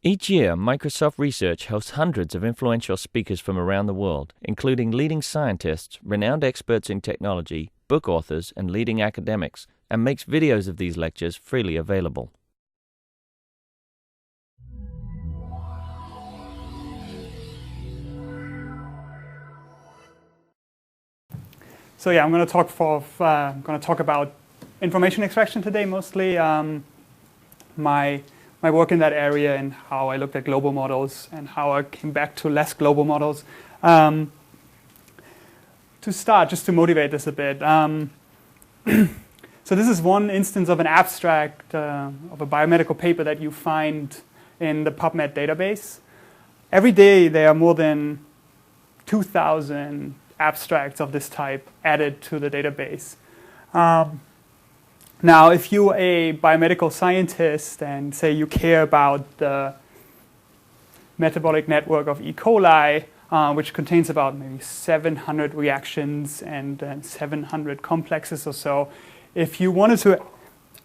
Each year, Microsoft Research hosts hundreds of influential speakers from around the world, including leading scientists, renowned experts in technology, book authors, and leading academics, and makes videos of these lectures freely available. So yeah, I'm going to talk about information extraction today mostly. My work in that area and how I looked at global models and how I came back to less global models. To start, just to motivate this a bit. So this is one instance of an abstract of a biomedical paper that you find in the PubMed database. Every day there are more than 2,000 abstracts of this type added to the database. Now, if you're a biomedical scientist and say you care about the metabolic network of E. coli, which contains about maybe 700 reactions and 700 complexes or so, if you wanted to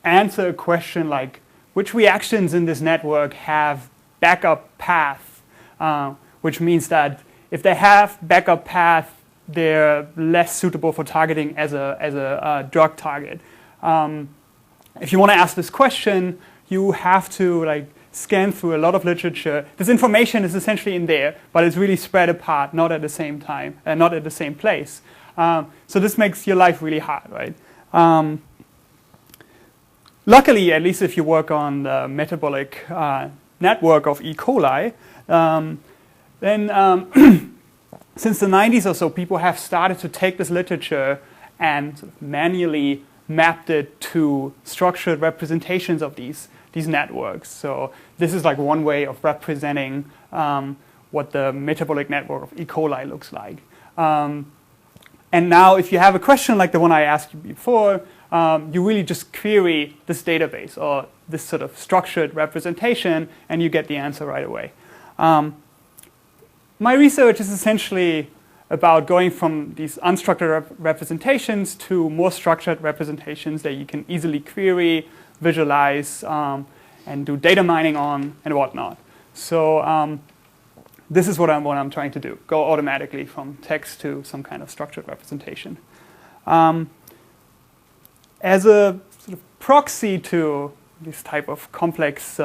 answer a question like, which reactions in this network have backup path, which means that if they have backup path, they're less suitable for targeting as a drug target. If you want to ask this question, you have to scan through a lot of literature. This information is essentially in there, but it's really spread apart, not at the same time, and not at the same place. So this makes your life really hard, right? Luckily, at least if you work on the metabolic network of E. coli, then since the 90s or so, people have started to take this literature and sort of manually mapped it to structured representations of these networks. So this is like one way of representing what the metabolic network of E. coli looks like. And now if you have a question like the one I asked you before, you really just query this database or this sort of structured representation and you get the answer right away. My research is essentially about going from these unstructured representations to more structured representations that you can easily query, visualize, and do data mining on and whatnot. So this is what I'm trying to do, go automatically from text to some kind of structured representation. As a sort of proxy to this type of complex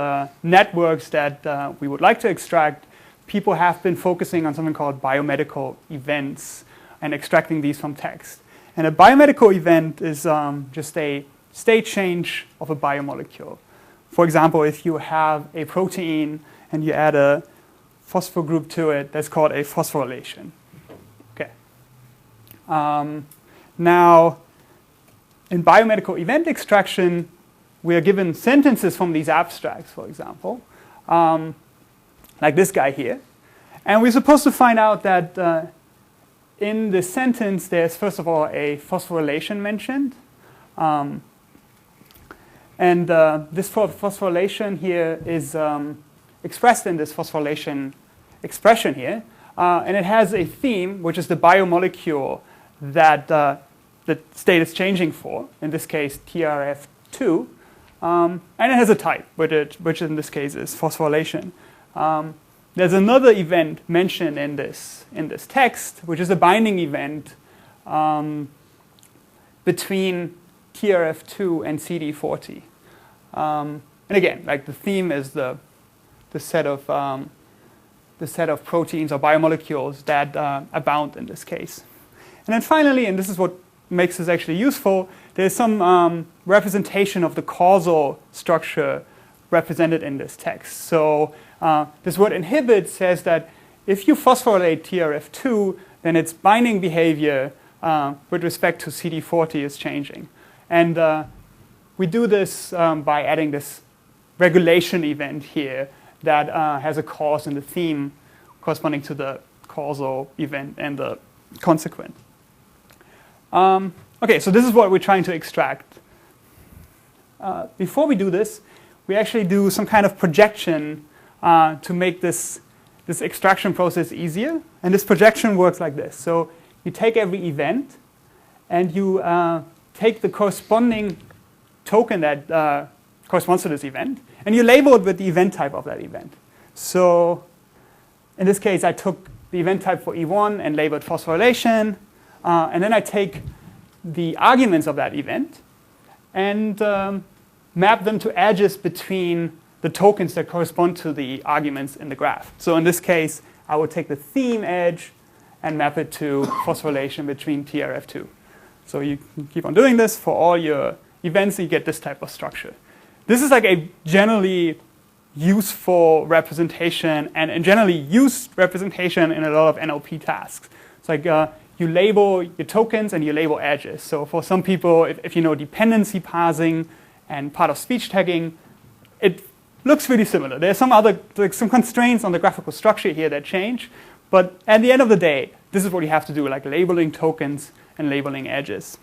networks that we would like to extract, people have been focusing on something called biomedical events and extracting these from text. And a biomedical event is just a state change of a biomolecule. For example, if you have a protein and you add a phosphor group to it, that's called a phosphorylation. Okay. Now, in biomedical event extraction, we are given sentences from these abstracts, for example. Like this guy here. And we're supposed to find out that in the sentence, there's first of all a phosphorylation mentioned. And this phosphorylation here is expressed in this phosphorylation expression here. And it has a theme, which is the biomolecule that the state is changing for, in this case, TRF2. And it has a type, which in this case is phosphorylation. There's another event mentioned in this text, which is a binding event between TRF2 and CD40. And again, like the theme is the set of proteins or biomolecules that abound in this case. And then finally, and this is what makes this actually useful, there's some representation of the causal structure represented in this text. So this word inhibit says that if you phosphorylate TRF2, then its binding behavior with respect to CD40 is changing. And we do this by adding this regulation event here that has a cause and a theme corresponding to the causal event and the consequent. Okay, so this is what we're trying to extract. Before we do this, we actually do some kind of projection to make this extraction process easier. And this projection works like this. So you take every event and you take the corresponding token that corresponds to this event, and you label it with the event type of that event. So in this case, I took the event type for E1 and labeled phosphorylation. And then I take the arguments of that event and map them to edges between the tokens that correspond to the arguments in the graph. So in this case, I would take the theme edge and map it to phosphorylation between TRF2. So you can keep on doing this for all your events, and you get this type of structure. This is like a generally useful representation and generally used representation in a lot of NLP tasks. It's like you label your tokens and you label edges. So for some people, if you know dependency parsing and part of speech tagging, it looks really similar. There's some other, like some constraints on the graphical structure here that change. But at the end of the day, this is what you have to do, like labeling tokens and labeling edges.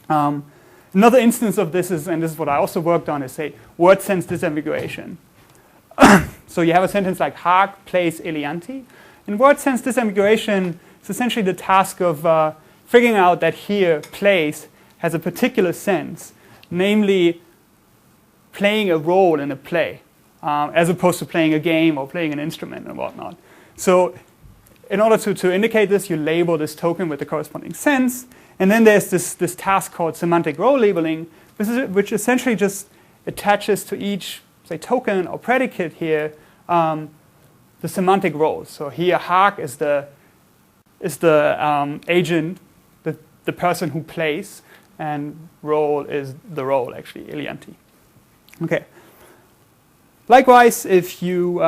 Another instance of this is, and this is what I also worked on, is say word sense disambiguation. So you have a sentence like Haag plays Elianti. In word sense disambiguation, it's essentially the task of figuring out that here plays has a particular sense, namely playing a role in a play, as opposed to playing a game or playing an instrument and whatnot. So in order to indicate this, you label this token with the corresponding sense. And then there's this task called semantic role labeling, which essentially just attaches to each, say, token or predicate here the semantic roles. So here, Haag is the agent, the person who plays, and role is the role, actually, Elianti. Okay. Likewise, if you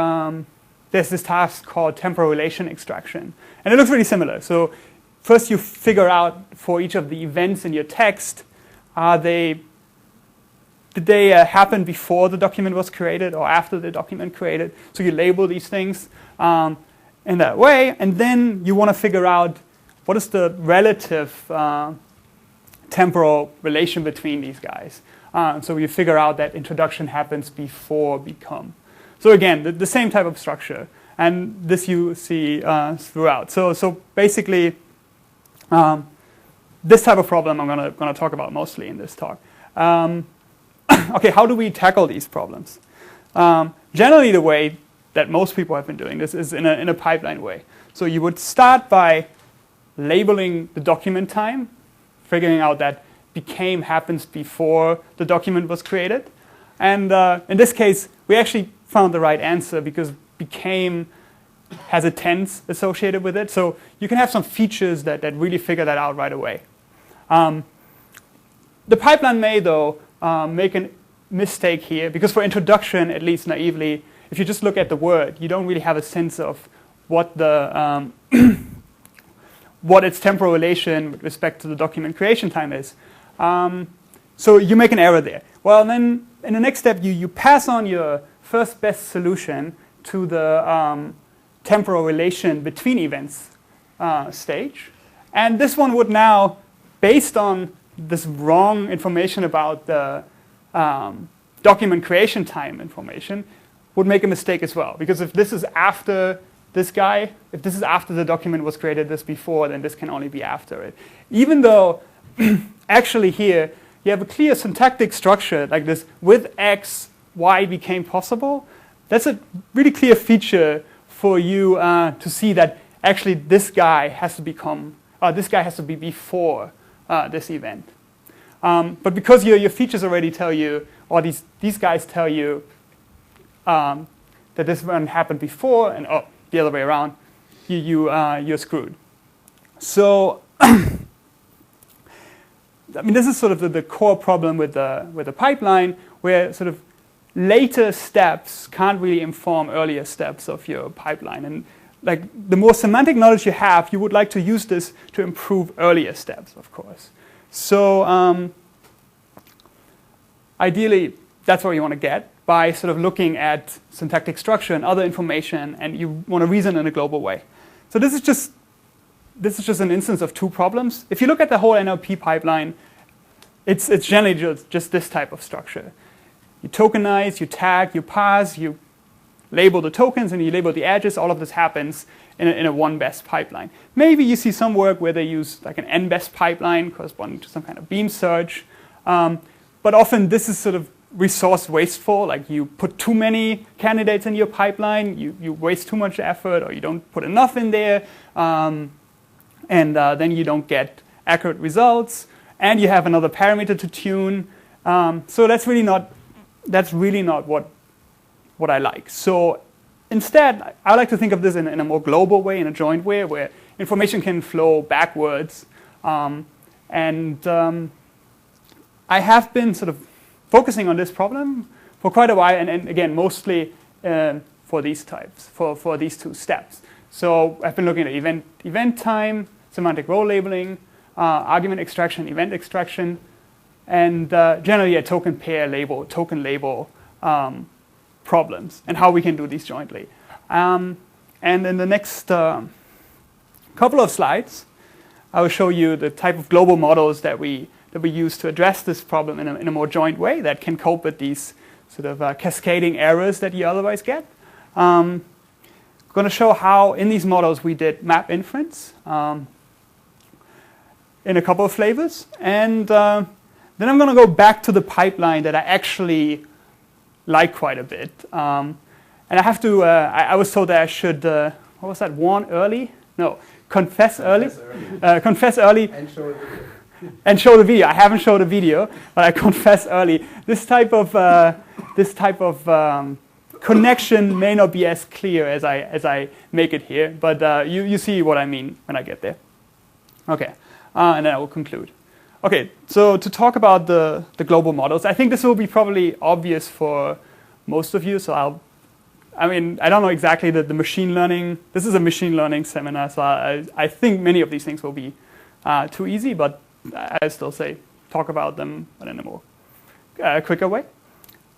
there's this task called temporal relation extraction, and it looks really similar. So first, you figure out for each of the events in your text, did they happen before the document was created or after the document created? So you label these things in that way, and then you want to figure out what is the relative temporal relation between these guys. So you figure out that introduction happens before become. So again, the same type of structure, and this you see throughout. So basically, this type of problem I'm going to talk about mostly in this talk. Okay, how do we tackle these problems? Generally, the way that most people have been doing this is in a pipeline way. So you would start by labeling the document time, figuring out that became happens before the document was created. And in this case, we actually found the right answer because became has a tense associated with it. So you can have some features that really figure that out right away. The pipeline may, though, make a mistake here because for introduction, at least naively, if you just look at the word, you don't really have a sense of what the what its temporal relation with respect to the document creation time is. So you make an error there. Well, then in the next step, you pass on your first best solution to the temporal relation between events stage. And this one would now, based on this wrong information about the document creation time information, would make a mistake as well. Because if this is after this guy, if this is after the document was created this before, then this can only be after it. Even though actually here you have a clear syntactic structure like this with X, Y became possible. That's a really clear feature for you to see that actually this guy has to become, this guy has to be before this event. But because your features already tell you, or these guys tell you that this one happened before, and the other way around, you're screwed. So, I mean, this is sort of the core problem with the pipeline, where sort of later steps can't really inform earlier steps of your pipeline. And like the more semantic knowledge you have, you would like to use this to improve earlier steps, of course. So ideally, that's where you want to get by sort of looking at syntactic structure and other information, and you want to reason in a global way. So this is just an instance of two problems. If you look at the whole NLP pipeline, it's generally just this type of structure. You tokenize, you tag, you parse, you label the tokens, and you label the edges. All of this happens in a one-best pipeline. Maybe you see some work where they use like an n-best pipeline corresponding to some kind of beam search. But often this is sort of resource wasteful, like you put too many candidates in your pipeline, you waste too much effort, or you don't put enough in there, and then you don't get accurate results, and you have another parameter to tune. So that's really not what I like. So instead, I like to think of this in a more global way, in a joint way, where information can flow backwards. I have been sort of focusing on this problem for quite a while, and again, mostly for these types, for these two steps. So I've been looking at event time, semantic role labeling, argument extraction, event extraction, and generally a token pair label, token label problems, and how we can do these jointly. And in the next couple of slides, I will show you the type of global models that we use to address this problem in a more joint way that can cope with these sort of cascading errors that you otherwise get. I'm going to show how in these models we did map inference in a couple of flavors. And then I'm going to go back to the pipeline that I actually like quite a bit. And I have to, I was told that I should, what was that, warn early? No, confess early. Confess early. And show the video. I haven't showed a video, but I confess early. This type of connection may not be as clear as I make it here, but you see what I mean when I get there. Okay, and then I will conclude. Okay, so to talk about the global models, I think this will be probably obvious for most of you. So I don't know exactly the machine learning. This is a machine learning seminar, so I think many of these things will be too easy, but I still say talk about them, but in a more quicker way.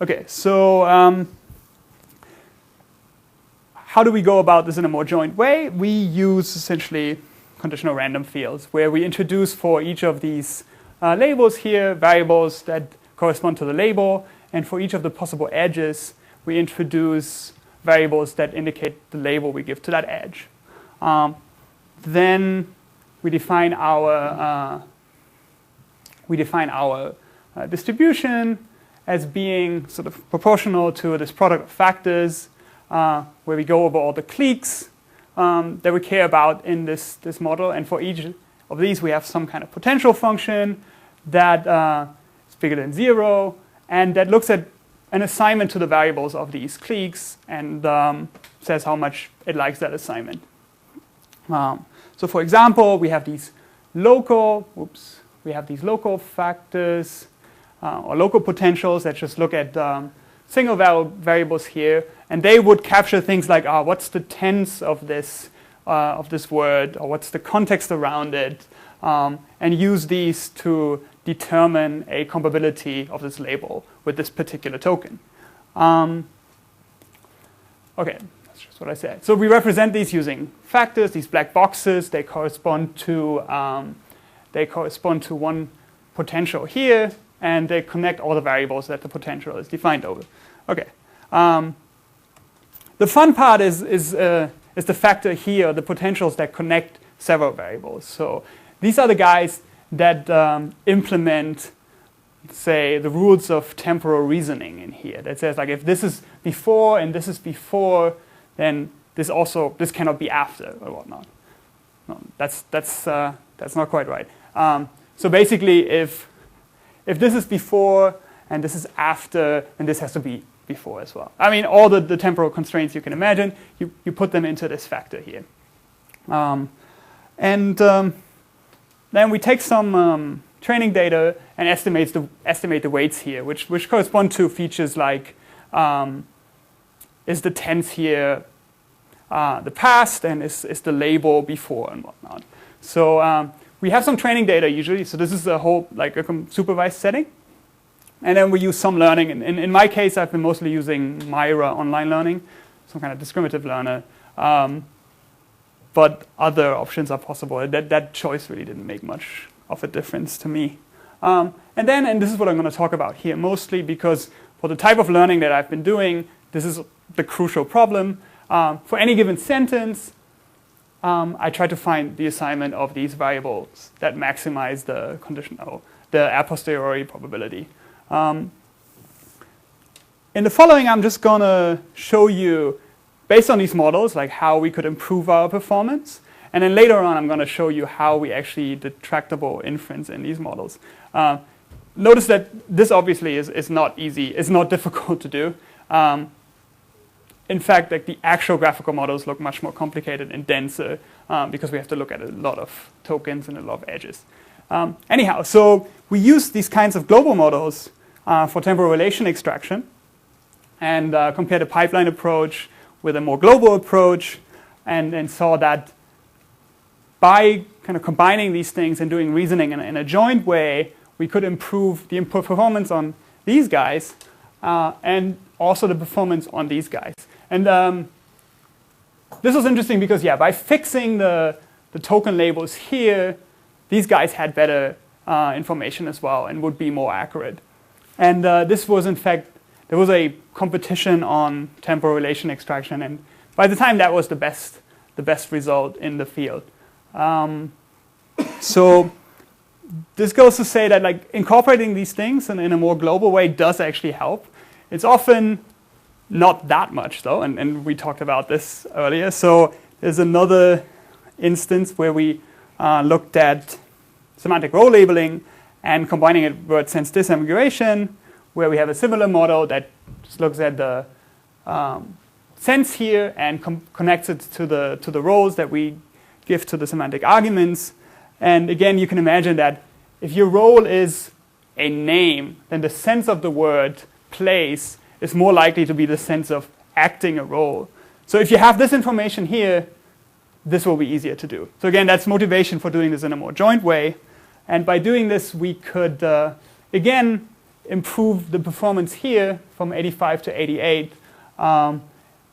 Okay, so how do we go about this in a more joint way? We use essentially conditional random fields, where we introduce for each of these labels here variables that correspond to the label, and for each of the possible edges, we introduce variables that indicate the label we give to that edge. Then we define our distribution as being sort of proportional to this product of factors, where we go over all the cliques that we care about in this model. And for each of these, we have some kind of potential function that is bigger than 0, and that looks at an assignment to the variables of these cliques and says how much it likes that assignment. So for example, we have these local factors or local potentials that just look at single variables here, and they would capture things like what's the tense of this word, or what's the context around it, and use these to determine a comparability of this label with this particular token. Okay, that's just what I said. So we represent these using factors, these black boxes. They correspond to one potential here, and they connect all the variables that the potential is defined over. Okay. The fun part is the factor here, the potentials that connect several variables. So these are the guys that implement, say, the rules of temporal reasoning in here. That says, like, if this is before and this is before, then this cannot be after or whatnot. No, that's not quite right. So basically, if this is before and this is after, then this has to be before as well. I mean, all the temporal constraints you can imagine, you put them into this factor here. Then we take some training data and estimate the weights here, which correspond to features like is the tense here the past, and is the label before and whatnot. So we have some training data usually. So this is a whole like a supervised setting, and then we use some learning. And in my case, I've been mostly using Myra online learning, some kind of discriminative learner. But other options are possible. That choice really didn't make much of a difference to me. And this is what I'm going to talk about here, mostly because for the type of learning that I've been doing, this is the crucial problem. For any given sentence, I try to find the assignment of these variables that maximize the a posteriori probability. in the following, I'm just going to show you, based on these models, like how we could improve our performance. And then later on, I'm going to show you how we actually did tractable inference in these models. Notice that this obviously is not easy. It's not difficult to do. In fact, like the actual graphical models look much more complicated and denser because we have to look at a lot of tokens and a lot of edges. Anyhow, so we use these kinds of global models for temporal relation extraction and compared a pipeline approach with a more global approach and saw that by kind of combining these things and doing reasoning in a joint way, we could improve the input performance on these guys and also the performance on these guys. And this was interesting because, yeah, by fixing the token labels here, these guys had better information as well and would be more accurate. And this was, in fact, there was a competition on temporal relation extraction. And by the time, that was the best result in the field. So this goes to say that like incorporating these things in a more global way does actually help. It's often not that much though, and we talked about this earlier. So there's another instance where we looked at semantic role labeling and combining it with sense disambiguation, where we have a similar model that just looks at the sense here and connects it to the roles that we give to the semantic arguments. And again, you can imagine that if your role is a name, then the sense of the word place is more likely to be the sense of acting a role. So if you have this information here, this will be easier to do. So again, that's motivation for doing this in a more joint way. And by doing this, we could, again, improve the performance here from 85 to 88, and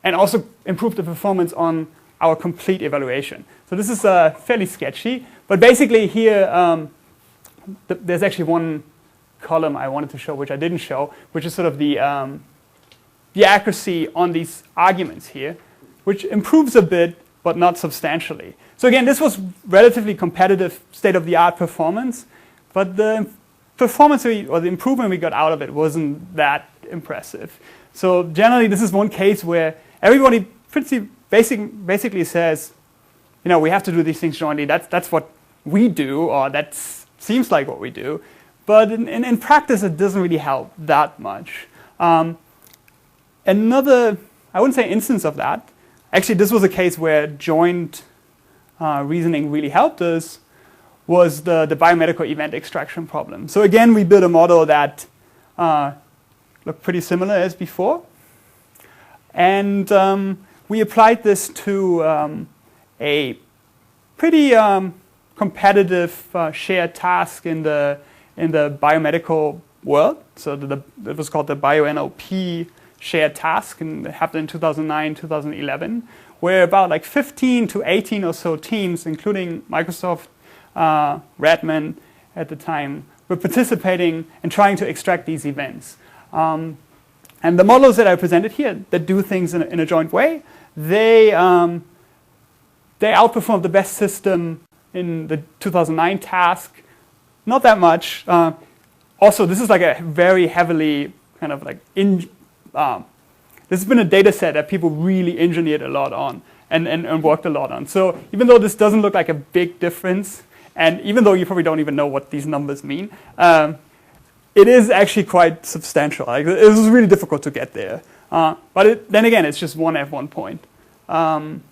also improve the performance on our complete evaluation. So this is fairly sketchy, but basically here, there's actually one column I wanted to show, which I didn't show, which is sort of the accuracy on these arguments here, which improves a bit, but not substantially. So again, this was relatively competitive state-of-the-art performance, but the performance or the improvement we got out of it wasn't that impressive. So generally, this is one case where everybody basically says, you know, we have to do these things jointly. That's what we do, or that seems like what we do. But in practice, it doesn't really help that much. Another, I wouldn't say instance of that, actually this was a case where joint reasoning really helped us, was the biomedical event extraction problem. So again, we built a model that looked pretty similar as before. And we applied this to a pretty competitive shared task in the biomedical world. So it was called the BioNLP shared task, and it happened in 2009, 2011, where about like 15 to 18 or so teams, including Microsoft, Redmond at the time, were participating and trying to extract these events. And the models that I presented here that do things in a joint way, they outperformed the best system in the 2009 task. Not that much. Also, this is like a very heavily kind of like this has been a data set that people really engineered a lot on and worked a lot on. So even though this doesn't look like a big difference, and even though you probably don't even know what these numbers mean, it is actually quite substantial. Like, it was really difficult to get there. But then again, it's just one F1 point. In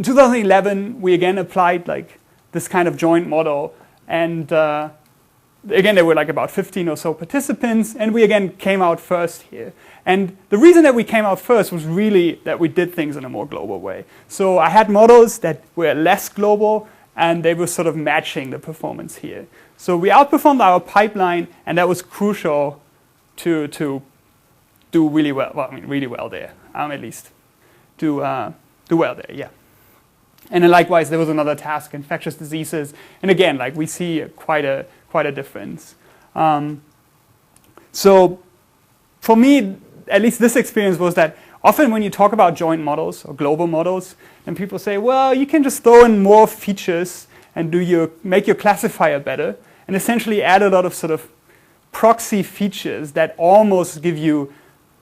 2011, we again applied like this kind of joint model, and again, there were like about 15 or so participants, and we again came out first here. And the reason that we came out first was really that we did things in a more global way. So I had models that were less global, and they were sort of matching the performance here. So we outperformed our pipeline, and that was crucial to do really well. Well, I mean, really well there, at least. Do well there, yeah. And then likewise, there was another task, infectious diseases. And again, like we see quite a difference. So for me, at least this experience was that often when you talk about joint models or global models, and people say, well, you can just throw in more features and make your classifier better, and essentially add a lot of sort of proxy features that almost give you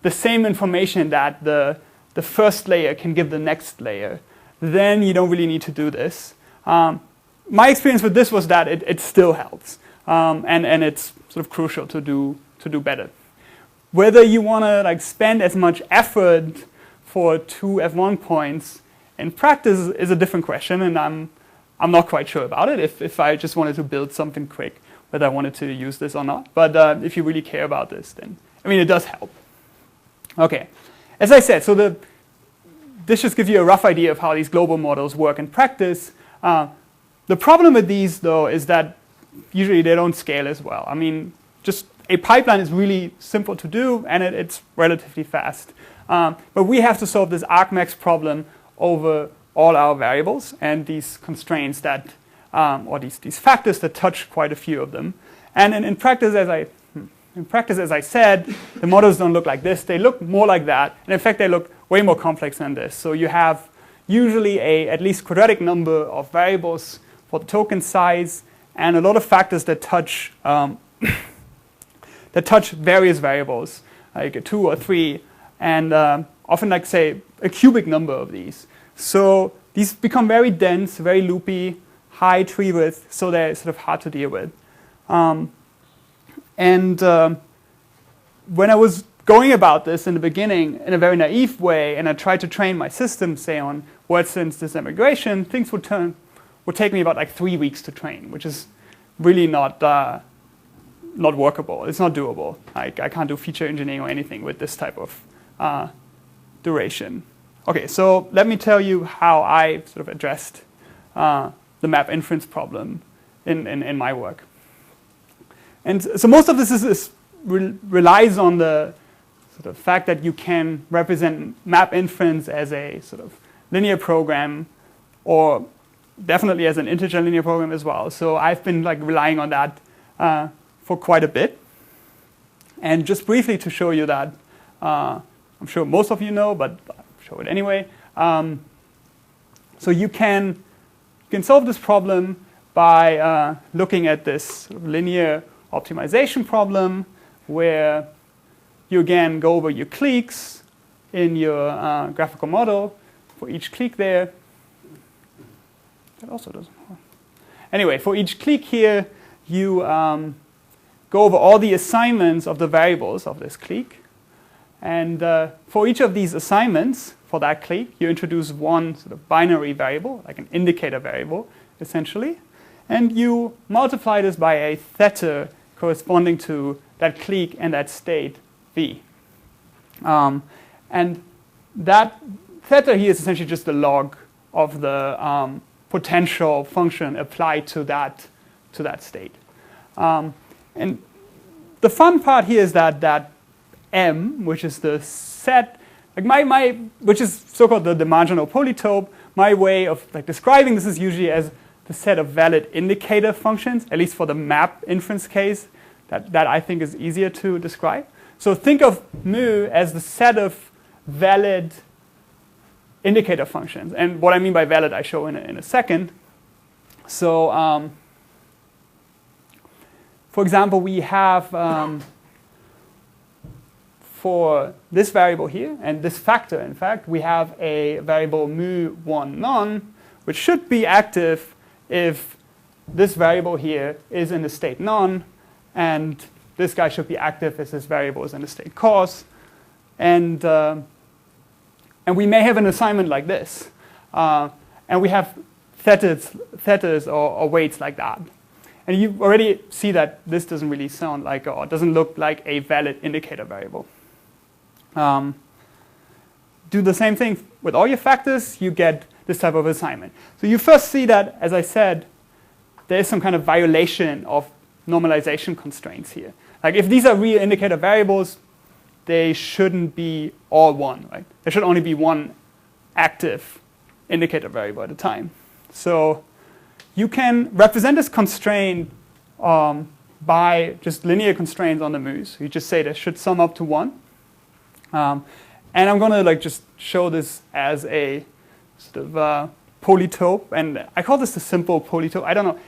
the same information that the first layer can give the next layer, then you don't really need to do this. My experience with this was that it still helps, and it's sort of crucial to do better. Whether you want to like spend as much effort for 2 F1 points in practice is a different question, and I'm not quite sure about it. If I just wanted to build something quick, whether I wanted to use this or not. But if you really care about this, then I mean it does help. Okay, as I said, so this just gives you a rough idea of how these global models work in practice. The problem with these, though, is that usually they don't scale as well. I mean, just a pipeline is really simple to do, and it's relatively fast. But we have to solve this argmax problem over all our variables and these constraints that, or these factors that touch quite a few of them. And in practice, as I said, the models don't look like this. They look more like that. And in fact, they look way more complex than this. So you have usually a at least quadratic number of variables for the token size, and a lot of factors that touch various variables, like 2 or 3, and often, like say, a cubic number of these. So these become very dense, very loopy, high tree width, so they're sort of hard to deal with. When I was going about this in the beginning in a very naive way, and I tried to train my system, say, on word-sense disambiguation, things would take me about like 3 weeks to train, which is really not workable. It's not doable. I can't do feature engineering or anything with this type of duration. Okay, so let me tell you how I sort of addressed the map inference problem in my work. And so most of this relies on the sort of fact that you can represent map inference as a sort of linear program, or definitely as an integer linear program as well. So I've been like relying on that for quite a bit. And just briefly to show you that, I'm sure most of you know, but I'll show it anyway. So you can solve this problem by looking at this sort of linear optimization problem, where you again go over your cliques in your graphical model for each clique there. That also doesn't work. Anyway, for each clique here, you go over all the assignments of the variables of this clique. And for each of these assignments for that clique, you introduce one sort of binary variable, like an indicator variable, essentially. And you multiply this by a theta corresponding to that clique and that state V. And that theta here is essentially just the log of the potential function applied to that state. And the fun part here is that M, which is the set, like which is so-called the marginal polytope. My way of like describing this is usually as the set of valid indicator functions, at least for the map inference case, that I think is easier to describe. So think of mu as the set of valid indicator functions. And what I mean by valid, I show in a second. So for example, we have for this variable here, and this factor, in fact, we have a variable mu1 none, which should be active if this variable here is in the state none, and this guy should be active if this variable is in the state cos. And we may have an assignment like this. And we have thetas or weights like that. And you already see that this doesn't really sound like, or doesn't look like a valid indicator variable. Do the same thing with all your factors, you get this type of assignment. So you first see that, as I said, there is some kind of violation of normalization constraints here. Like if these are real indicator variables, they shouldn't be all one, right? There should only be one active indicator variable at a time. So you can represent this constraint by just linear constraints on the mus. You just say this should sum up to 1. And I'm going to just show this as a sort of polytope. And I call this the simple polytope. I don't know.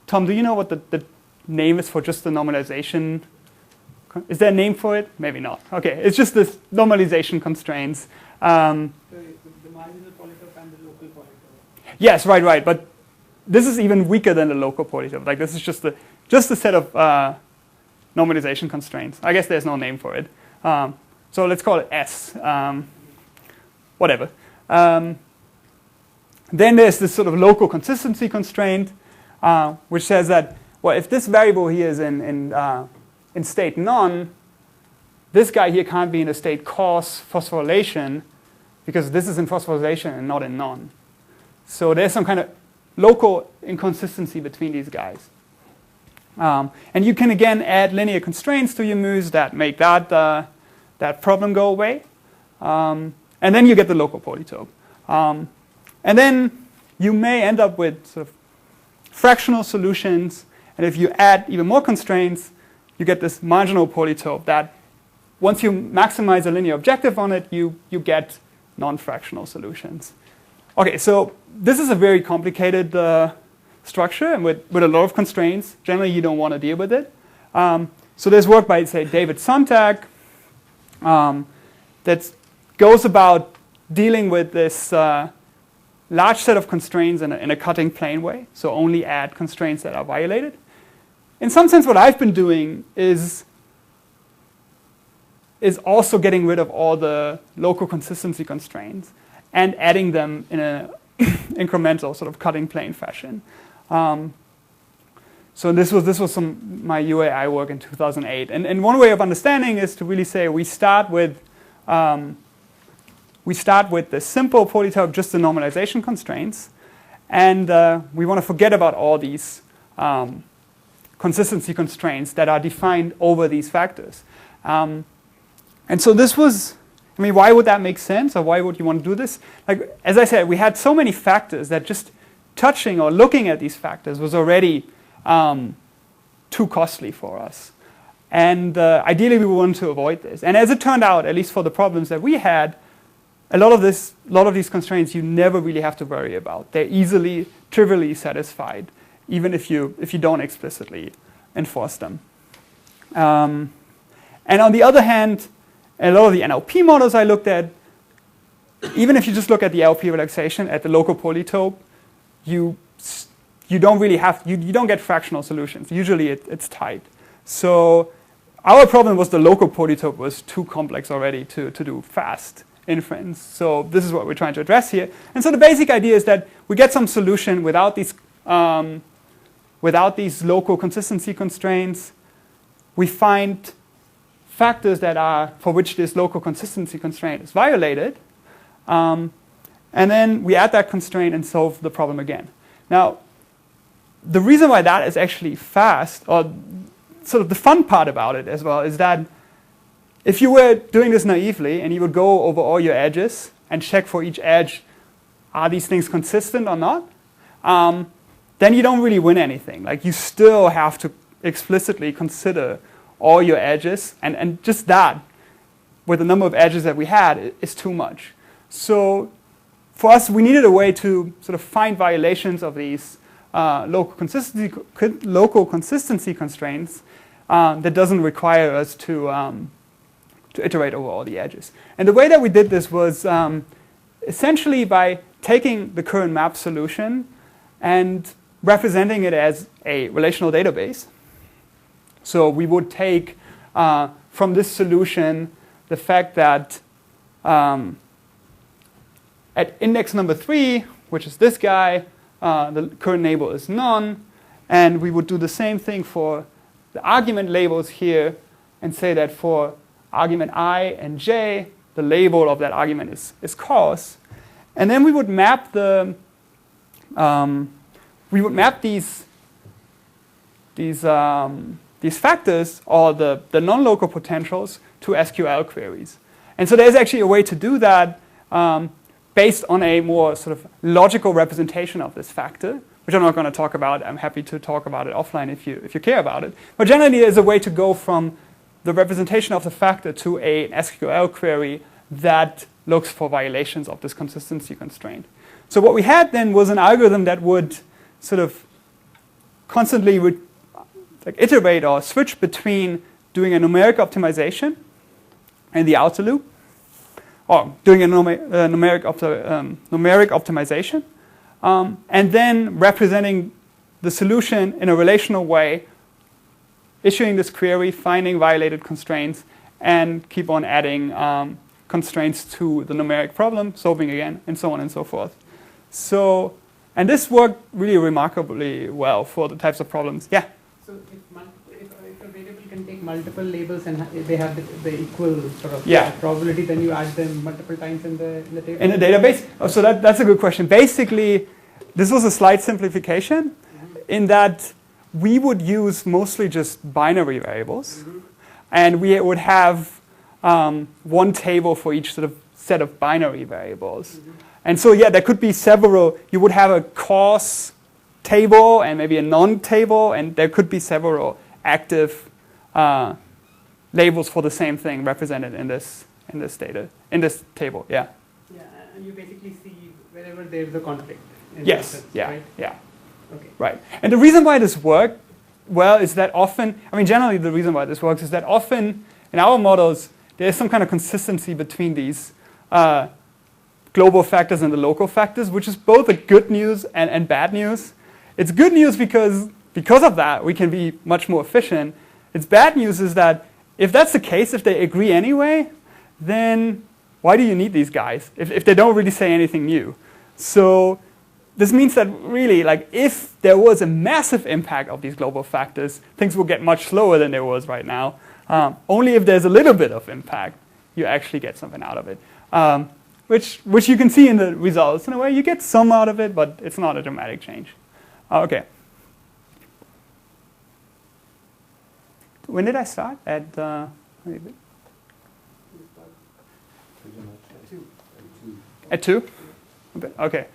Tom, do you know what the name is for just the normalization Is there a name for it? Maybe not. Okay, it's just this normalization constraints. The marginal polytope and the local polytope. Yes, right. But this is even weaker than the local polytope. Like this is just a set of normalization constraints. I guess there's no name for it. So let's call it S. Whatever. Then there's this sort of local consistency constraint, which says that, well, if this variable here is in state none, this guy here can't be in a state cos phosphorylation because this is in phosphorylation and not in none. So there's some kind of local inconsistency between these guys. And you can again add linear constraints to your muse that make that problem go away. And then you get the local polytope. And then you may end up with sort of fractional solutions. And if you add even more constraints, you get this marginal polytope that once you maximize a linear objective on it, you get non-fractional solutions. Okay, so this is a very complicated structure and with a lot of constraints. Generally, you don't want to deal with it. So there's work by, say, David Sontag that goes about dealing with this large set of constraints in a cutting plane way. So only add constraints that are violated. In some sense, what I've been doing is also getting rid of all the local consistency constraints and adding them in an incremental sort of cutting plane fashion. So this was my UAI work in 2008. And one way of understanding is to really say we start with the simple polytope, just the normalization constraints, and we want to forget about all these consistency constraints that are defined over these factors. And so this was, I mean, why would that make sense, or why would you want to do this? Like, as I said, we had so many factors that just touching or looking at these factors was already too costly for us. And ideally, we wanted to avoid this. And as it turned out, at least for the problems that we had, a lot of these constraints you never really have to worry about. They're easily, trivially satisfied, even if you don't explicitly enforce them. And on the other hand, a lot of the NLP models I looked at, even if you just look at the LP relaxation at the local polytope, you don't really have, you don't get fractional solutions. Usually it's tight. So our problem was the local polytope was too complex already to do fast inference. So this is what we're trying to address here. And so the basic idea is that we get some solution without these local consistency constraints. We find factors that are for which this local consistency constraint is violated. And then we add that constraint and solve the problem again. Now, the reason why that is actually fast, or sort of the fun part about it as well, is that if you were doing this naively and you would go over all your edges and check for each edge, are these things consistent or not, then you don't really win anything. Like, you still have to explicitly consider all your edges, and just that, with the number of edges that we had, is too much. So for us, we needed a way to sort of find violations of these local consistency constraints that doesn't require us to iterate over all the edges. And the way that we did this was essentially by taking the current map solution and representing it as a relational database. So we would take from this solution the fact that at index number 3, which is this guy, the current label is none. And we would do the same thing for the argument labels here and say that for argument I and j, the label of that argument is cos. And then we would map these factors, or the non-local potentials, to SQL queries. And so there's actually a way to do that based on a more sort of logical representation of this factor, which I'm not going to talk about. I'm happy to talk about it offline if you care about it. But generally, there's a way to go from the representation of the factor to an SQL query that looks for violations of this consistency constraint. So what we had then was an algorithm that would sort of constantly iterate or switch between doing a numeric optimization in the outer loop, or doing a numeric optimization, and then representing the solution in a relational way, issuing this query, finding violated constraints, and keep on adding constraints to the numeric problem, solving again, and so on and so forth. So, and this worked really remarkably well for the types of problems. Yeah? So if a variable can take multiple labels and they have the equal sort of probability, then you add them multiple times in the table? In the database? Oh, so that's a good question. Basically, this was a slight simplification in that we would use mostly just binary variables. And we would have one table for each sort of set of binary variables. And so, yeah, there could be several. You would have a cause table and maybe a non-table, and there could be several active labels for the same thing represented in this table. Yeah. Yeah, and you basically see wherever there's a conflict. Yes. Sense, yeah. Right? Yeah. Okay. Right. And the reason why this worked well is that often, generally the reason why this works is that often in our models, there's some kind of consistency between these global factors and the local factors, which is both a good news and bad news. It's good news because of that, we can be much more efficient. It's bad news is that if that's the case, if they agree anyway, then why do you need these guys if they don't really say anything new? So this means that really, like, if there was a massive impact of these global factors, things will get much slower than there was right now. Only if there's a little bit of impact, you actually get something out of it. Which you can see in the results. In a way, you get some out of it, but it's not a dramatic change. Okay. When did I start? At At 2? Okay.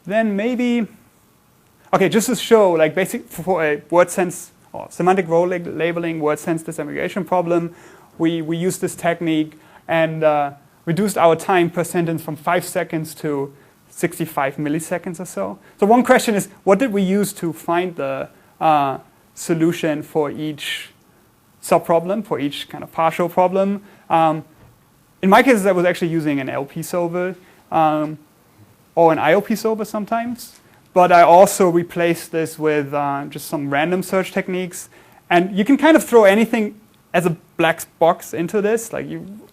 Then maybe, okay, just to show, like, basic for a word sense or semantic role labeling word sense disambiguation problem, we used this technique and reduced our time per sentence from 5 seconds to 65 milliseconds or so. So one question is, what did we use to find the solution for each subproblem, for each kind of partial problem? In my case, I was actually using an LP solver or an IOP solver sometimes. But I also replaced this with just some random search techniques. And you can kind of throw anything as a black box into this, like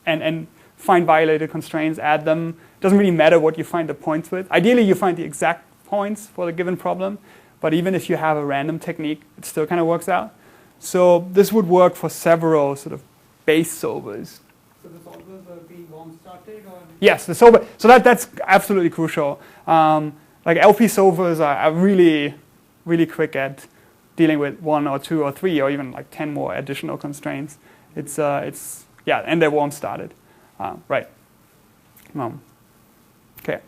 and find violated constraints, add them. Doesn't really matter what you find the points with. Ideally, you find the exact points for the given problem. But even if you have a random technique, it still kind of works out. So this would work for several sort of base solvers. So the solvers are being warm started? Or? Yes, the solver. So that's absolutely crucial. Like LP solvers are really, really quick at dealing with 1 or 2 or 3 or even like 10 more additional constraints. It's yeah, and they're warm started. Right. Okay.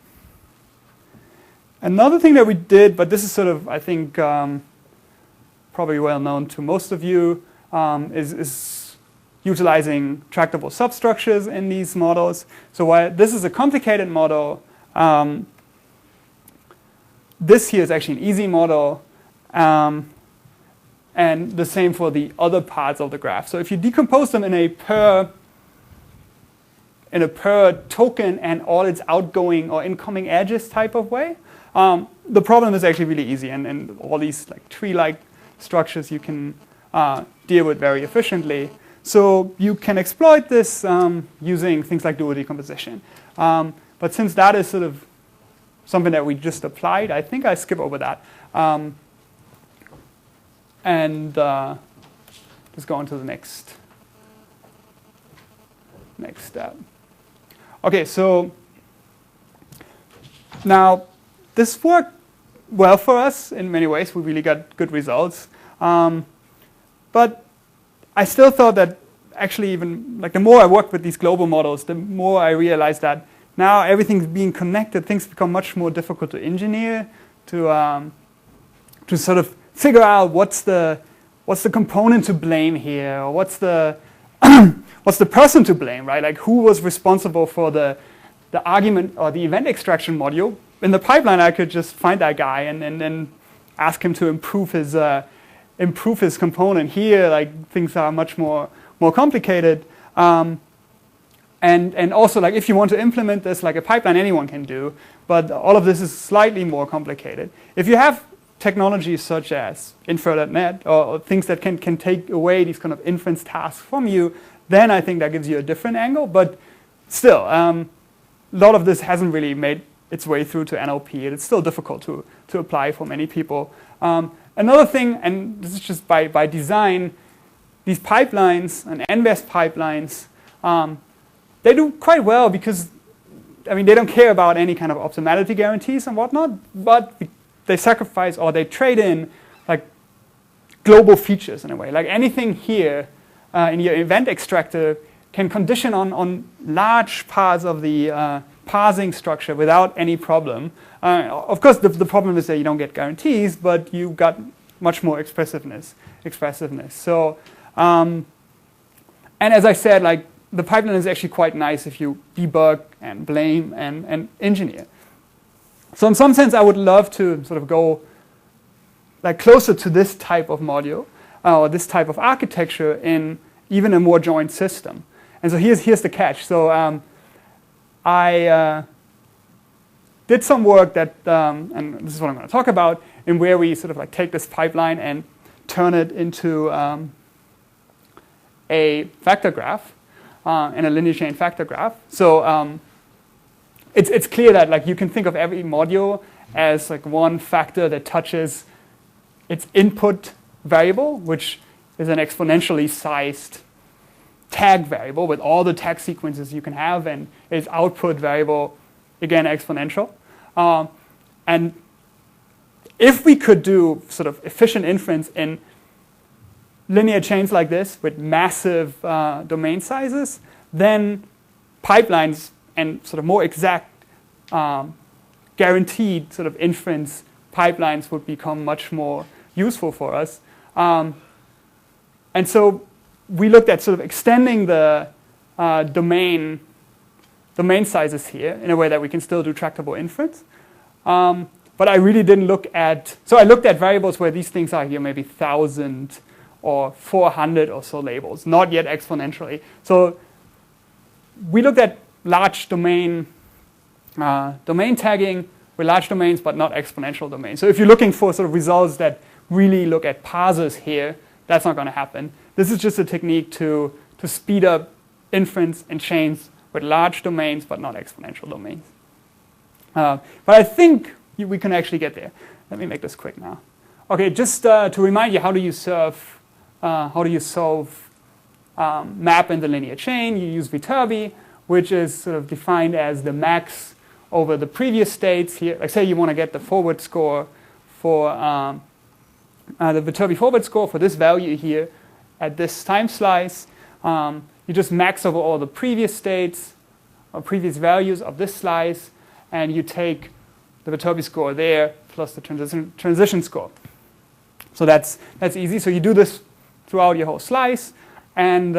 Another thing that we did, but this is sort of, I think, probably well known to most of you, is utilizing tractable substructures in these models. So while this is a complicated model, this here is actually an easy model, and the same for the other parts of the graph. So if you decompose them in a per token and all its outgoing or incoming edges type of way, the problem is actually really easy, and all these like tree-like structures you can deal with very efficiently. So you can exploit this using things like dual decomposition. But since that is sort of something that we just applied, I think I skip over that. And just go on to the next step. Okay, so now this worked well for us in many ways. We really got good results. But I still thought that actually even like the more I worked with these global models, the more I realized that now everything's being connected, things become much more difficult to engineer, to sort of figure out what's the component to blame here, or what's the person to blame, right? Like who was responsible for the argument or the event extraction module. In the pipeline, I could just find that guy and then ask him to improve his improve this component here, like things are much more complicated. And also, like if you want to implement this like a pipeline, anyone can do, but all of this is slightly more complicated. If you have technologies such as Infer.net or things that can take away these kind of inference tasks from you, then I think that gives you a different angle. But still, a lot of this hasn't really made its way through to NLP. It's still difficult to apply for many people. Another thing, and this is just by design, these pipelines and NBEST pipelines, they do quite well because, I mean, they don't care about any kind of optimality guarantees and whatnot, but they sacrifice or they trade in like global features in a way. Like anything here in your event extractor can condition on large parts of the parsing structure without any problem. Of course, the problem is that you don't get guarantees, but you got much more expressiveness. So, and as I said, like the pipeline is actually quite nice if you debug and blame and engineer. So in some sense, I would love to sort of go like closer to this type of module or this type of architecture in even a more joint system. And so here's the catch. So I did some work that, and this is what I'm going to talk about, in where we sort of like take this pipeline and turn it into a vector graph and a linear chain vector graph. So it's clear that like you can think of every module as like one factor that touches its input variable, which is an exponentially sized tag variable with all the tag sequences you can have, and its output variable, again, exponential. And if we could do sort of efficient inference in linear chains like this with massive domain sizes, then pipelines and sort of more exact guaranteed sort of inference pipelines would become much more useful for us. And so we looked at sort of extending the domain sizes here in a way that we can still do tractable inference. But I really didn't look at, so I looked at variables where these things are here, maybe 1,000 or 400 or so labels, not yet exponentially. So we looked at large domain tagging with large domains, but not exponential domains. So if you're looking for sort of results that really look at parsers here, that's not going to happen. This is just a technique to speed up inference in chains with large domains, but not exponential domains. But I think we can actually get there. Let me make this quick now. Okay, just to remind you, how do you solve map in the linear chain? You use Viterbi, which is sort of defined as the max over the previous states here. Like say you want to get the forward score for the Viterbi forward score for this value here at this time slice. You just max over all the previous states or previous values of this slice, and you take the Viterbi score there plus the transition score. So that's easy. So you do this throughout your whole slice, and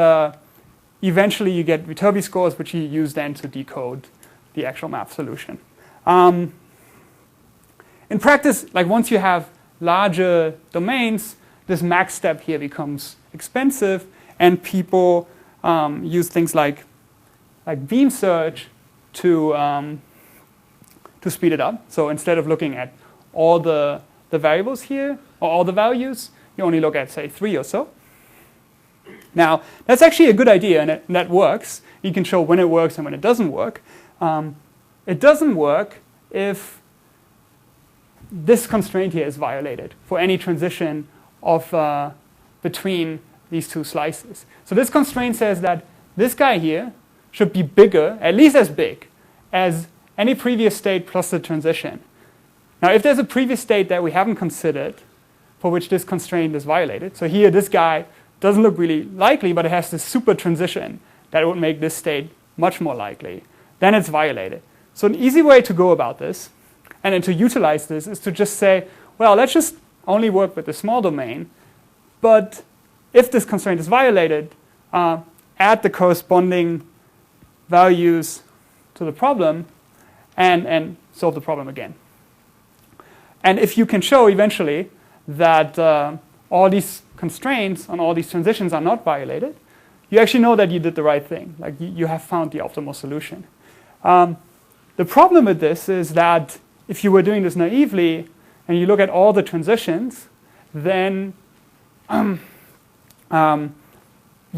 eventually you get Viterbi scores, which you use then to decode the actual map solution. In practice, like once you have larger domains, this max step here becomes expensive, and people use things like beam search to speed it up. So instead of looking at all the variables here, or all the values, you only look at, say, 3 or so. Now, that's actually a good idea, and that works. You can show when it works and when it doesn't work. It doesn't work if this constraint here is violated for any transition of between these two slices. So this constraint says that this guy here should be bigger, at least as big, as any previous state plus the transition. Now, if there's a previous state that we haven't considered for which this constraint is violated, so here this guy doesn't look really likely, but it has this super transition that would make this state much more likely, then it's violated. So an easy way to go about this and then to utilize this is to just say, well, let's just only work with the small domain, but if this constraint is violated, add the corresponding values to the problem and solve the problem again. And if you can show eventually that all these constraints on all these transitions are not violated, you actually know that you did the right thing. Like you have found the optimal solution. The problem with this is that if you were doing this naively and you look at all the transitions, then you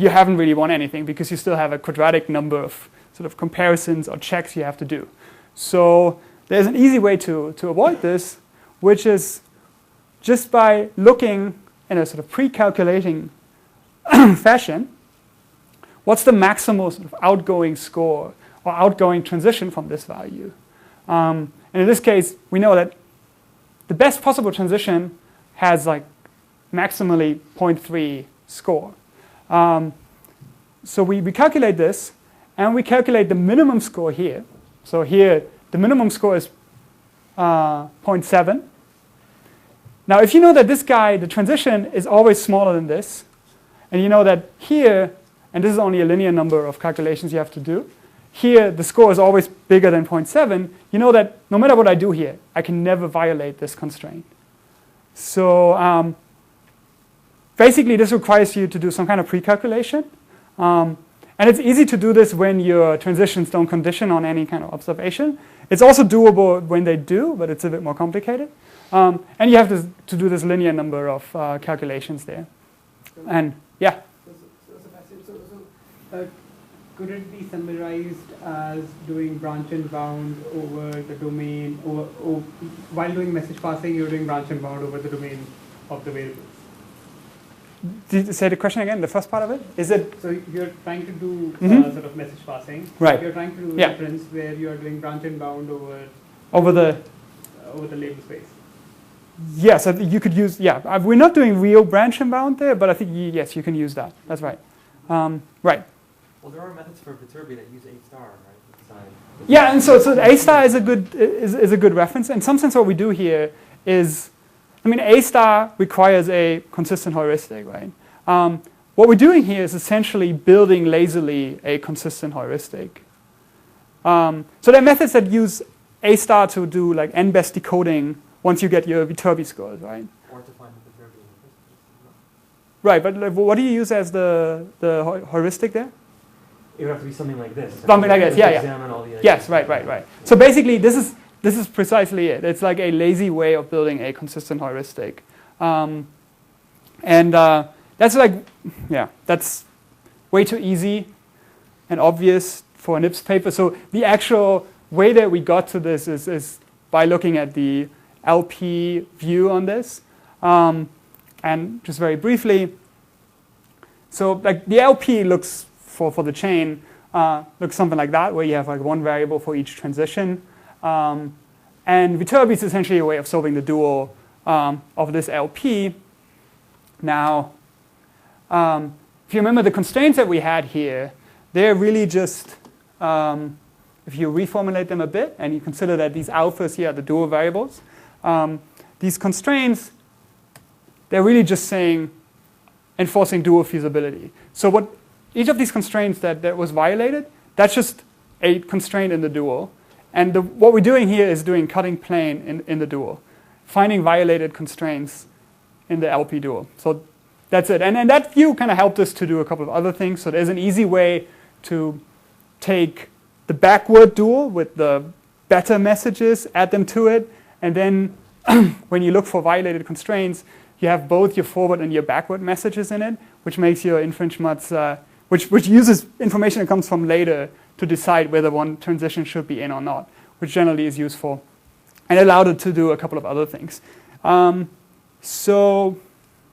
haven't really won anything because you still have a quadratic number of sort of comparisons or checks you have to do. So there's an easy way to avoid this, which is just by looking in a sort of pre-calculating fashion, what's the maximal sort of outgoing score or outgoing transition from this value? And in this case, we know that the best possible transition has like maximally 0.3 score. So we calculate this, and we calculate the minimum score here. So here, the minimum score is 0.7. Now, if you know that this guy, the transition, is always smaller than this, and you know that here, and this is only a linear number of calculations you have to do, here the score is always bigger than 0.7, you know that no matter what I do here, I can never violate this constraint. So basically, this requires you to do some kind of pre-calculation. And it's easy to do this when your transitions don't condition on any kind of observation. It's also doable when they do, but it's a bit more complicated. And you have to do this linear number of calculations there. And yeah? Could it be summarized as doing branch and bound over the domain, or while doing message passing, you're doing branch and bound over the domain of the variables? Did you say the question again, the first part of it? Is it? So you're trying to do sort of message passing. Right. You're trying to do inference where you are doing branch and bound over the label space. Yes, so you could use, we're not doing real branch and bound there, but I think, yes, you can use that. That's right. Right. Well, there are methods for Viterbi that use A*, right? Yeah, and so the A* is a good reference. In some sense, what we do here is, I mean, A* requires a consistent heuristic, right? What we're doing here is essentially building lazily a consistent heuristic. So there are methods that use A* to do like n-best decoding once you get your Viterbi scores, right? Or to find the Viterbi. Right, but like, what do you use as the heuristic there? It would have to be something like this. Something like this, yeah. Examine all the yes, right. So basically, this is precisely it. It's like a lazy way of building a consistent heuristic. And that's like, that's way too easy and obvious for an IPS paper. So the actual way that we got to this is by looking at the LP view on this. And just very briefly, so like the LP looks for the chain, looks something like that, where you have like one variable for each transition. And Viterbi is essentially a way of solving the dual of this LP. Now, if you remember the constraints that we had here, they're really just, if you reformulate them a bit and you consider that these alphas here are the dual variables, these constraints, they're really just saying enforcing dual feasibility. So what each of these constraints that was violated, that's just a constraint in the dual. And what we're doing here is doing cutting plane in the dual, finding violated constraints in the LP dual. So that's it. And that view kind of helped us to do a couple of other things. So there's an easy way to take the backward dual with the better messages, add them to it, and then when you look for violated constraints, you have both your forward and your backward messages in it, which makes your inference much, which uses information that comes from later to decide whether one transition should be in or not, which generally is useful, and allowed it to do a couple of other things. So,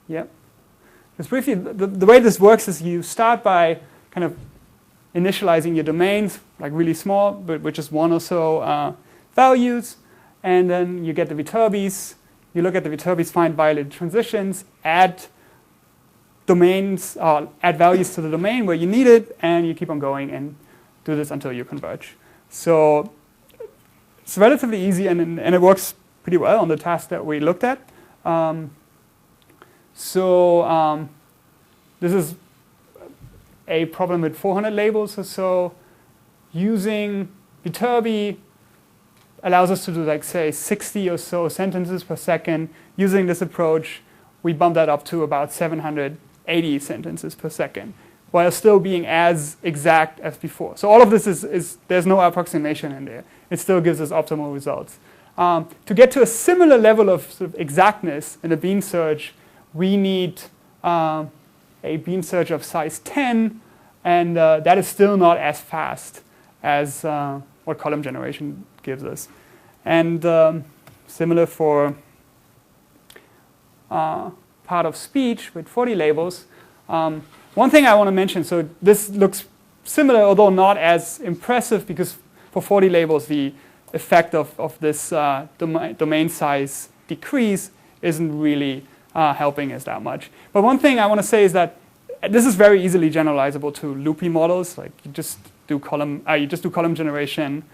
yeah. Just briefly, the way this works is you start by kind of initializing your domains, like really small, but with just one or so values, and then you get the Viterbis. You look at the Viterbis, find violated transitions, add domains, add values to the domain where you need it, and you keep on going and do this until you converge. So it's relatively easy, and it works pretty well on the task that we looked at. This is a problem with 400 labels or so. Using Viterbi allows us to do, like, say, 60 or so sentences per second using this approach we bumped that up to about 780 sentences per second, while still being as exact as before. So all of this is there's no approximation in there. It still gives us optimal results. To get to a similar level of, sort of exactness in a beam search, we need a beam search of size 10, and that is still not as fast as what column generation gives us. And similar for part of speech with 40 labels. One thing I want to mention, so this looks similar, although not as impressive, because for 40 labels, the effect of this domain size decrease isn't really helping us that much. But one thing I want to say is that this is very easily generalizable to loopy models. Like you just do column generation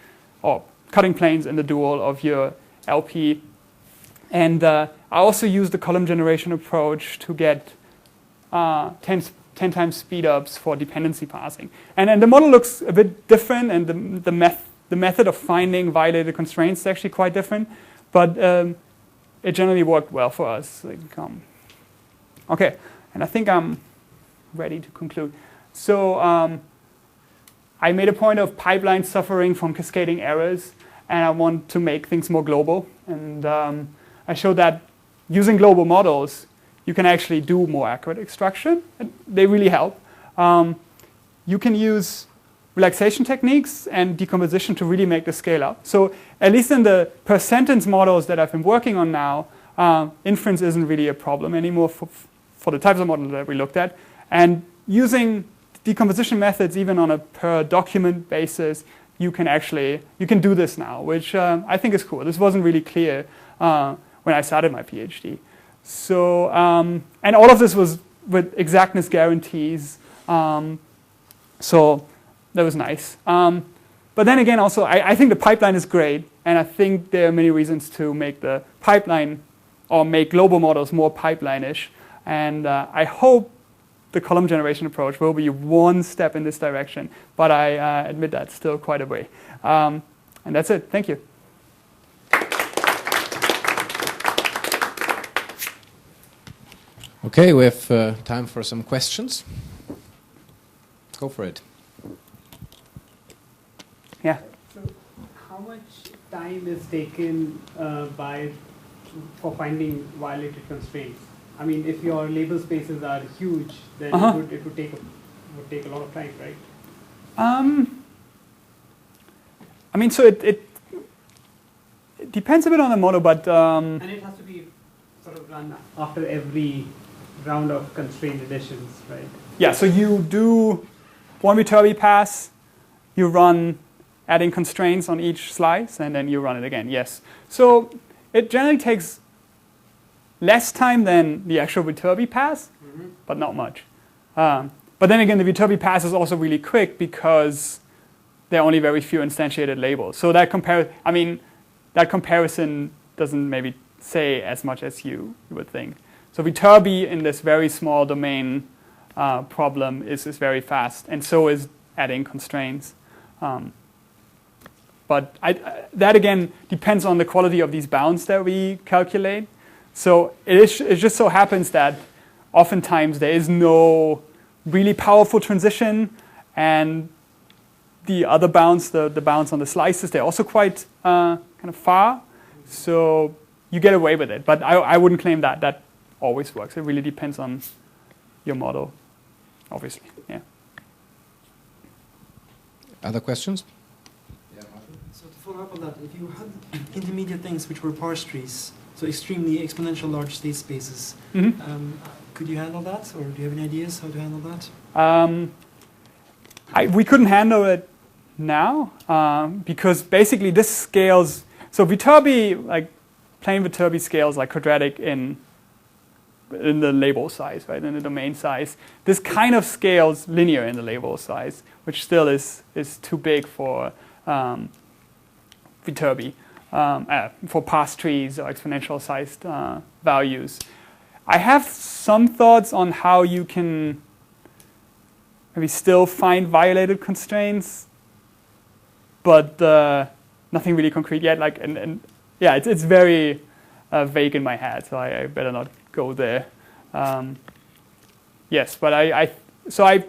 or cutting planes in the dual of your LP. And I also use the column generation approach to get 10 times speed ups for dependency parsing. And the model looks a bit different, and the method of finding violated constraints is actually quite different. But it generally worked well for us. Like, okay, and I think I'm ready to conclude. So I made a point of pipelines suffering from cascading errors, and I want to make things more global. And I showed that using global models, you can actually do more accurate extraction. And they really help. You can use relaxation techniques and decomposition to really make the scale up. So at least in the per sentence models that I've been working on now, inference isn't really a problem anymore for the types of models that we looked at. And using decomposition methods, even on a per document basis, you can do this now, which I think is cool. This wasn't really clear when I started my PhD. So, and all of this was with exactness guarantees. So that was nice. But then again, also, I think the pipeline is great. And I think there are many reasons to make the pipeline or make global models more pipeline-ish. And I hope the column generation approach will be one step in this direction. But I admit that's still quite a way. And that's it. Thank you. Okay, we have time for some questions. Go for it. Yeah. So, how much time is taken for finding violated constraints? I mean, if your label spaces are huge, then it would take a lot of time, right? I mean, so it depends a bit on the model, but and it has to be sort of run after every round of constraint additions, right? yeah, so you do one Viterbi pass, you run adding constraints on each slice, and then you run it again. Yes. So it generally takes less time than the actual Viterbi pass, but not much. But then again, the Viterbi pass is also really quick because there are only very few instantiated labels. So that comparison doesn't maybe say as much as you would think. So Viterbi in this very small domain problem is very fast, and so is adding constraints. But that again depends on the quality of these bounds that we calculate. So it just so happens that oftentimes there is no really powerful transition, and the other bounds, the bounds on the slices, they're also quite kind of far. So you get away with it. But I wouldn't claim that always works. It really depends on your model, obviously. Yeah. Other questions? So to follow up on that, if you had intermediate things which were parse trees, so extremely exponential large state spaces, could you handle that, or do you have any ideas how to handle that? We couldn't handle it now because basically this scales. So Viterbi, like plain Viterbi, scales like quadratic in the label size, right? In the domain size. This kind of scales linear in the label size, which still is too big for Viterbi, for parse trees or exponential sized values. I have some thoughts on how you can maybe still find violated constraints, but nothing really concrete yet. Like, and yeah, it's very vague in my head, so I better not go there. Yes, but so I've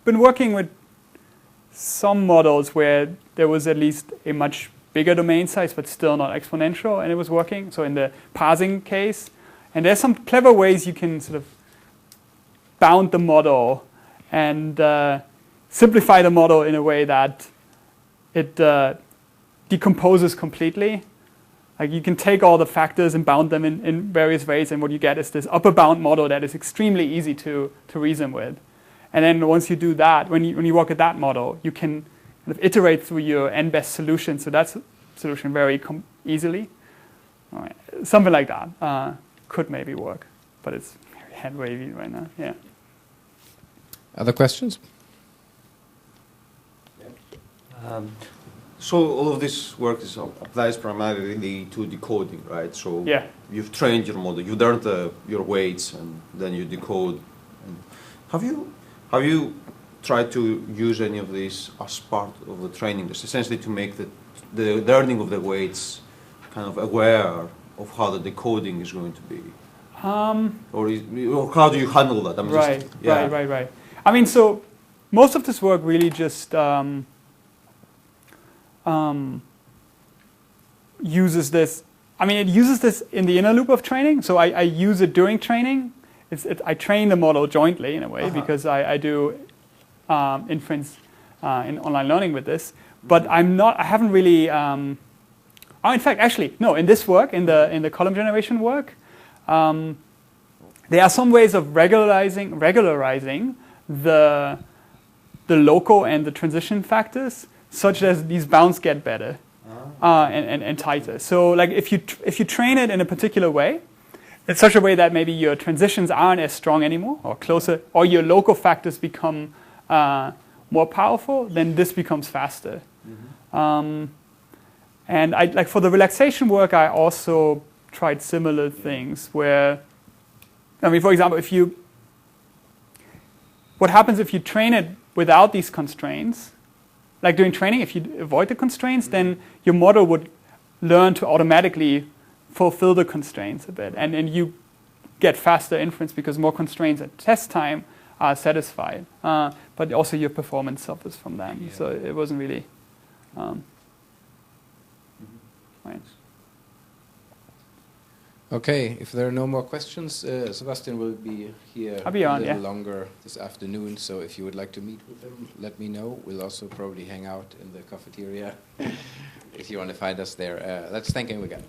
been working with some models where there was at least a much bigger domain size, but still not exponential, and it was working. So in the parsing case, and there's some clever ways you can sort of bound the model and simplify the model in a way that it decomposes completely. Like you can take all the factors and bound them in various ways, and what you get is this upper bound model that is extremely easy to reason with. And then once you do that, when you work with that model, you can kind of iterate through your n-best solution. So that's a solution very easily. All right. Something like that could maybe work, but it's very hand wavy right now. Yeah. Other questions? So all of this work applies primarily to decoding, right? So yeah. You've trained your model, you've learned your weights, and then you decode. And have you tried to use any of this as part of the training, just essentially to make the learning of the weights kind of aware of how the decoding is going to be? Or how do you handle that? Right. I mean, so most of this work really just uses this. I mean, it uses this in the inner loop of training. So I use it during training. I train the model jointly in a way because I do inference in online learning with this. But I haven't really. In fact, actually, no. In this work, in the column generation work, there are some ways of regularizing the local and the transition factors, such that these bounds get better and tighter. So, like if you train it in a particular way, in such a way that maybe your transitions aren't as strong anymore, or closer, or your local factors become more powerful, then this becomes faster. Mm-hmm. And for the relaxation work, I also tried similar things where, I mean, for example, what happens if you train it without these constraints? Like during training, if you avoid the constraints, then your model would learn to automatically fulfill the constraints a bit. And then you get faster inference because more constraints at test time are satisfied. But also your performance suffers from them. Yeah. So it wasn't really... right. Okay, if there are no more questions, Sebastian will be here a little longer this afternoon, so if you would like to meet with him, let me know. We'll also probably hang out in the cafeteria if you want to find us there. Let's thank him again.